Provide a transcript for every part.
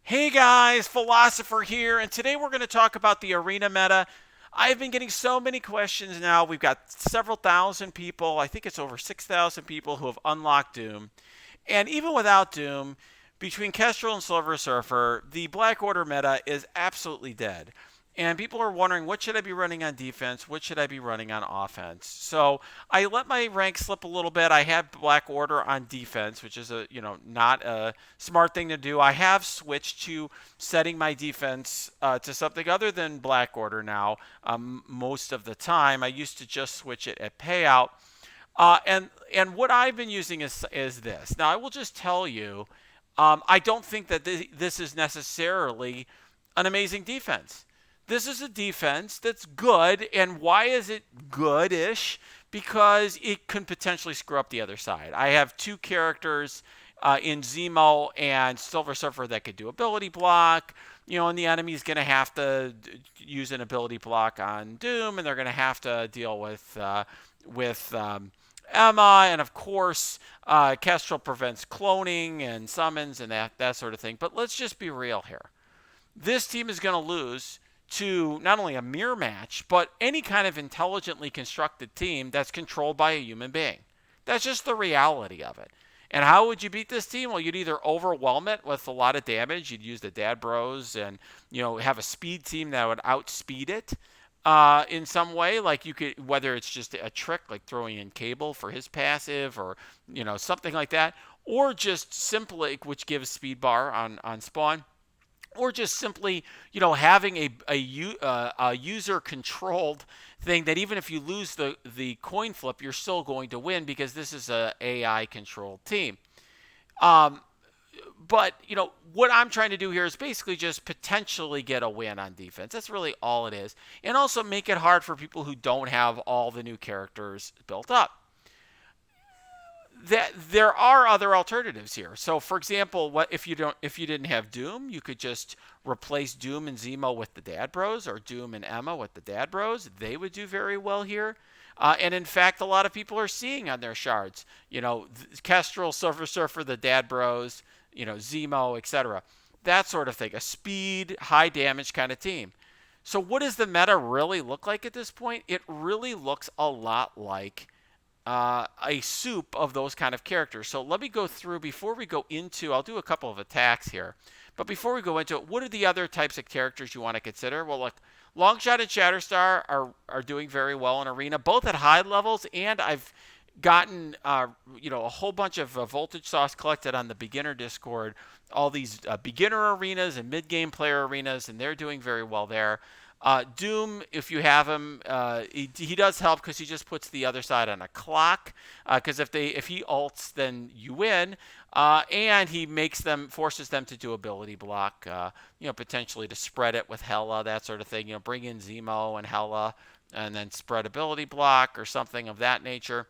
Hey guys, Philosopher here, and today we're going to talk about the arena meta. I've been getting so many questions now. We've got several thousand people, I think it's over 6,000 people who have unlocked Doom. And even without Doom, between Kestrel and Silver Surfer, the Black Order meta is absolutely dead. And people are wondering, what should I be running on defense? What should I be running on offense? So I let my rank slip a little bit. I have Black Order on defense, which is not a smart thing to do. I have switched to setting my defense to something other than Black Order now. Most of the time, I used to just switch it at payout. And what I've been using is this. Now I will just tell you, I don't think that this is necessarily an amazing defense. This is a defense that's good, and why is it good-ish? Because it can potentially screw up the other side. I have two characters in Zemo and Silver Surfer that could do ability block. And the enemy's going to have to use an ability block on Doom, and they're going to have to deal with Emma, and of course, Kestrel prevents cloning and summons and that sort of thing. But let's just be real here. This team is going to lose to not only a mirror match, but any kind of intelligently constructed team that's controlled by a human being. That's just the reality of it. And how would you beat this team? Well, you'd either overwhelm it with a lot of damage. You'd use the Dad Bros and have a speed team that would outspeed it in some way. Like you could, whether it's just a trick like throwing in Cable for his passive or something like that, or just simply which gives speed bar on spawn, or just simply, having a user controlled thing that even if you lose the coin flip, you're still going to win because this is a AI controlled team. Um, but what I'm trying to do here is basically just potentially get a win on defense. That's really all it is, and also make it hard for people who don't have all the new characters built up. That there are other alternatives here. So, for example, what if you didn't have Doom, you could just replace Doom and Zemo with the Dad Bros, or Doom and Emma with the Dad Bros. They would do very well here. And in fact, a lot of people are seeing on their shards, Kestrel, Silver Surfer, the Dad Bros, Zemo, etc. That sort of thing. A speed, high damage kind of team. So, what does the meta really look like at this point? It really looks a lot like a soup of those kind of characters. So let me go through before we go into. I'll do a couple of attacks here, but before we go into it, what are the other types of characters you want to consider? Well, look, Longshot and Shatterstar are doing very well in Arena, both at high levels, and I've gotten a whole bunch of voltage sauce collected on the beginner Discord. All these beginner arenas and mid game player arenas, and they're doing very well there. Doom, if you have him, he does help because he just puts the other side on a clock. Because if he ults, then you win, and he forces them to do ability block. Potentially to spread it with Hela, that sort of thing. Bring in Zemo and Hela, and then spread ability block or something of that nature.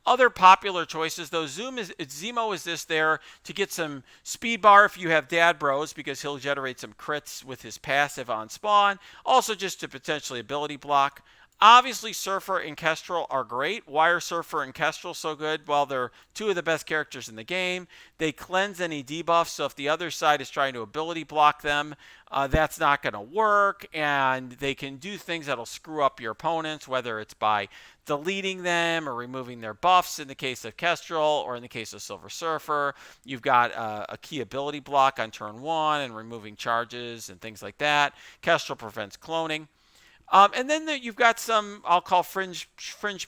Other popular choices though, Zemo is this there to get some speed bar if you have Dad Bros, because he'll generate some crits with his passive on spawn. Also just to potentially ability block. Obviously, Surfer and Kestrel are great. Why are Surfer and Kestrel so good? Well, they're two of the best characters in the game. They cleanse any debuffs, so if the other side is trying to ability block them, that's not going to work, and they can do things that'll screw up your opponents, whether it's by deleting them or removing their buffs in the case of Kestrel, or in the case of Silver Surfer. You've got a key ability block on turn 1 and removing charges and things like that. Kestrel prevents cloning. And then you've got some I'll call fringe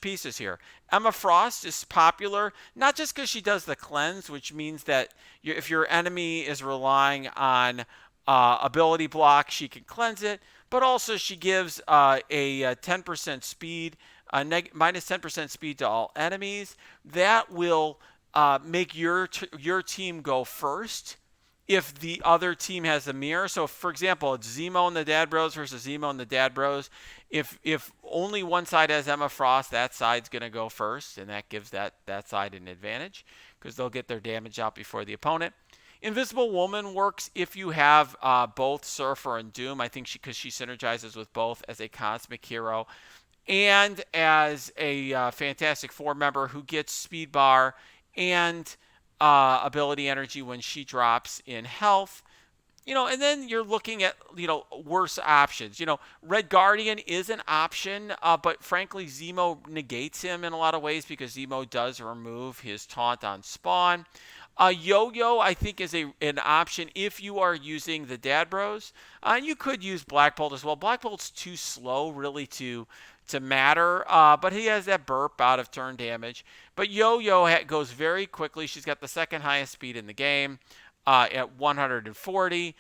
pieces here. Emma Frost is popular not just because she does the cleanse, which means that if your enemy is relying on ability block, she can cleanse it, but also she gives a 10% speed, minus 10% speed to all enemies. That will make your team go first if the other team has a mirror. So, for example, it's Zemo and the Dad Bros versus Zemo and the Dad Bros. If only one side has Emma Frost, that side's going to go first, and that gives that side an advantage because they'll get their damage out before the opponent. Invisible Woman works if you have both Surfer and Doom. I think because she synergizes with both as a cosmic hero and as a Fantastic Four member who gets speed bar and ability energy when she drops in health. And then you're looking at, worse options. Red Guardian is an option, but frankly, Zemo negates him in a lot of ways because Zemo does remove his taunt on spawn. Yo-Yo, I think, is an option if you are using the Dad Bros. You could use Black Bolt as well. Black Bolt's too slow, really, to matter, but he has that burp out of turn damage. But Yo-Yo goes very quickly. She's got the second highest speed in the game. At 140,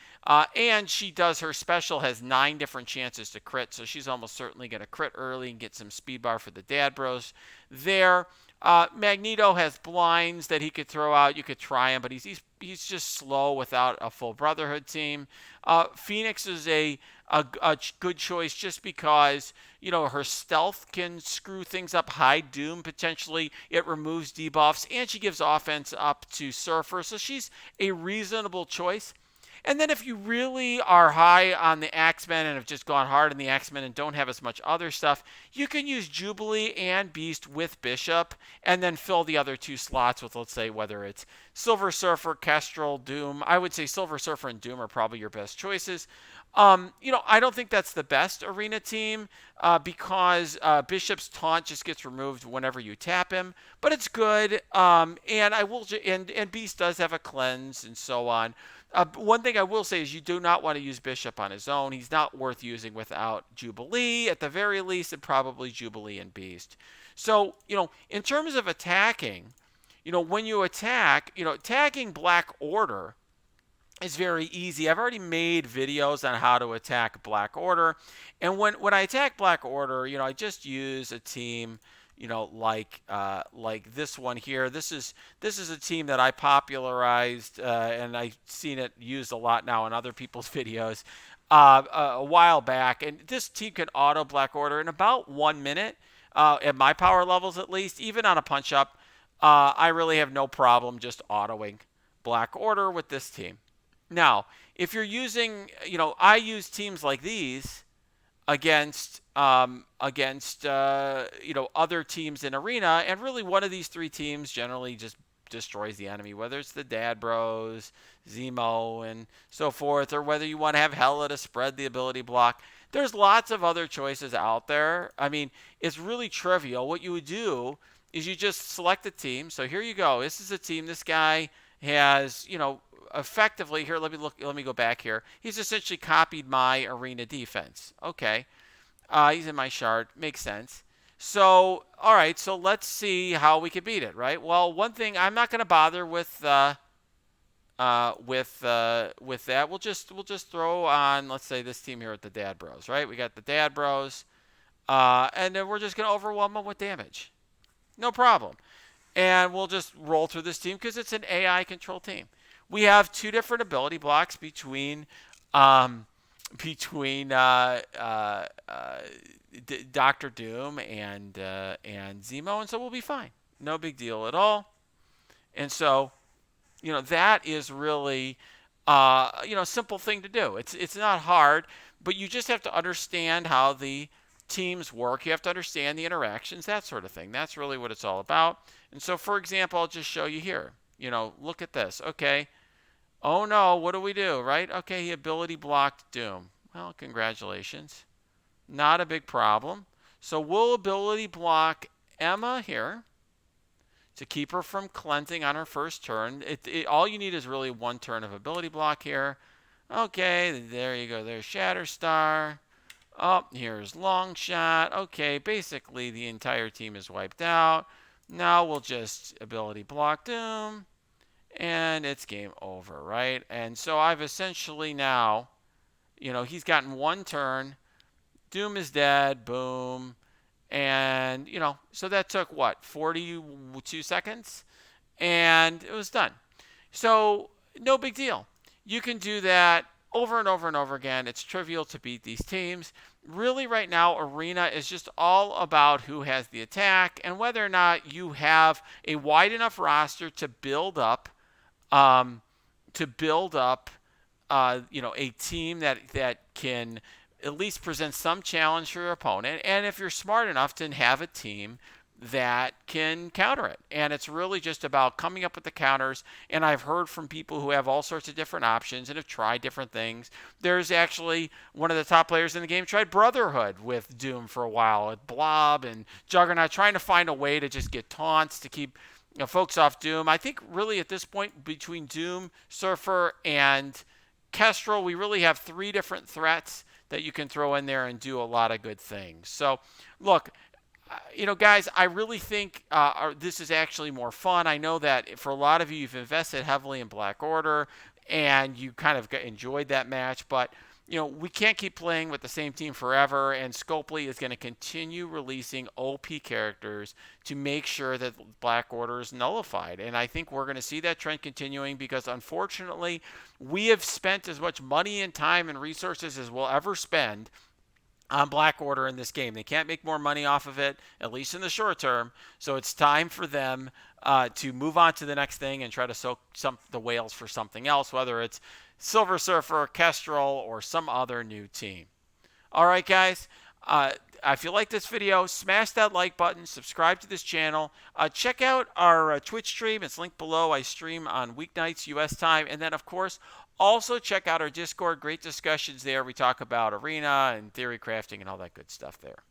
and she does her special has 9 different chances to crit, so she's almost certainly going to crit early and get some speed bar for the Dad Bros there. Magneto has blinds that he could throw out. You could try him, but he's just slow without a full Brotherhood team. Phoenix is a good choice just because her stealth can screw things up. High Doom potentially, it removes debuffs, and she gives offense up to Surfer, so she's a reasonable choice. And then if you really are high on the Axemen and have just gone hard on the Axemen and don't have as much other stuff, you can use Jubilee and Beast with Bishop and then fill the other 2 slots with, let's say, whether it's Silver Surfer, Kestrel, Doom. I would say Silver Surfer and Doom are probably your best choices. I don't think that's the best arena team because Bishop's taunt just gets removed whenever you tap him, but it's good. And Beast does have a cleanse and so on. One thing I will say is you do not want to use Bishop on his own. He's not worth using without Jubilee at the very least, and probably Jubilee and Beast. So, in terms of attacking, when you attack, attacking Black Order is very easy. I've already made videos on how to attack Black Order. And when I attack Black Order, I just use a team, like this one here. This is a team that I popularized, and I've seen it used a lot now in other people's videos a while back. And this team can auto Black Order in about 1 minute, at my power levels at least. Even on a punch-up, I really have no problem just autoing Black Order with this team. Now, if you're using, I use teams like these against other teams in arena, and really one of these 3 teams generally just destroys the enemy, whether it's the Dad Bros, Zemo, and so forth, or whether you want to have Hela to spread the ability block. There's lots of other choices out there. I mean, it's really trivial. What you would do is you just select a team. So here you go. This is a team. This guy has, effectively, here, let me go back here. He's essentially copied my arena defense. Okay. He's in my shard. Makes sense. So, all right, so let's see how we can beat it, right? Well, one thing, I'm not going to bother with that. We'll just throw on, let's say, this team here with the Dad Bros, right? We got the Dad Bros, and then we're just going to overwhelm them with damage. No problem. And we'll just roll through this team because it's an AI control team. We have 2 different ability blocks between Dr. Doom and Zemo, and so we'll be fine. No big deal at all. And so, that is really a simple thing to do. It's not hard, but you just have to understand how the teams work. You have to understand the interactions, that sort of thing. That's really what it's all about. And so, for example, I'll just show you here. Look at this. Okay. Oh no, what do we do, right? Okay, he ability blocked Doom. Well, congratulations. Not a big problem. So we'll ability block Emma here to keep her from cleansing on her first turn. All you need is really 1 turn of ability block here. Okay, there you go. There's Shatterstar. Oh, here's Longshot. Okay, basically the entire team is wiped out. Now we'll just ability block Doom. And it's game over, right? And so I've essentially now, he's gotten 1 turn. Doom is dead. Boom. And, so that took, 42 seconds? And it was done. So no big deal. You can do that over and over and over again. It's trivial to beat these teams. Really, right now, Arena is just all about who has the attack and whether or not you have a wide enough roster to build up a team that can at least present some challenge for your opponent. And if you're smart enough to have a team that can counter it. And it's really just about coming up with the counters. And I've heard from people who have all sorts of different options and have tried different things. There's actually one of the top players in the game tried Brotherhood with Doom for a while, with Blob and Juggernaut, trying to find a way to just get taunts to keep folks off Doom. I think really at this point, between Doom, Surfer, and Kestrel, we really have three different threats that you can throw in there and do a lot of good things. So, look, guys, I really think this is actually more fun. I know that for a lot of you, you've invested heavily in Black Order and you kind of enjoyed that match, but we can't keep playing with the same team forever, and Scopely is going to continue releasing OP characters to make sure that Black Order is nullified. And I think we're going to see that trend continuing because, unfortunately, we have spent as much money and time and resources as we'll ever spend on Black Order in this game. They can't make more money off of it, at least in the short term. So it's time for them to move on to the next thing and try to soak the whales for something else, whether it's Silver Surfer, Kestrel, or some other new team. All right, guys. If you like this video, smash that like button, subscribe to this channel, check out our Twitch stream. It's linked below. I stream on weeknights US time. And then, of course, also check out our Discord. Great discussions there. We talk about arena and theory crafting and all that good stuff there.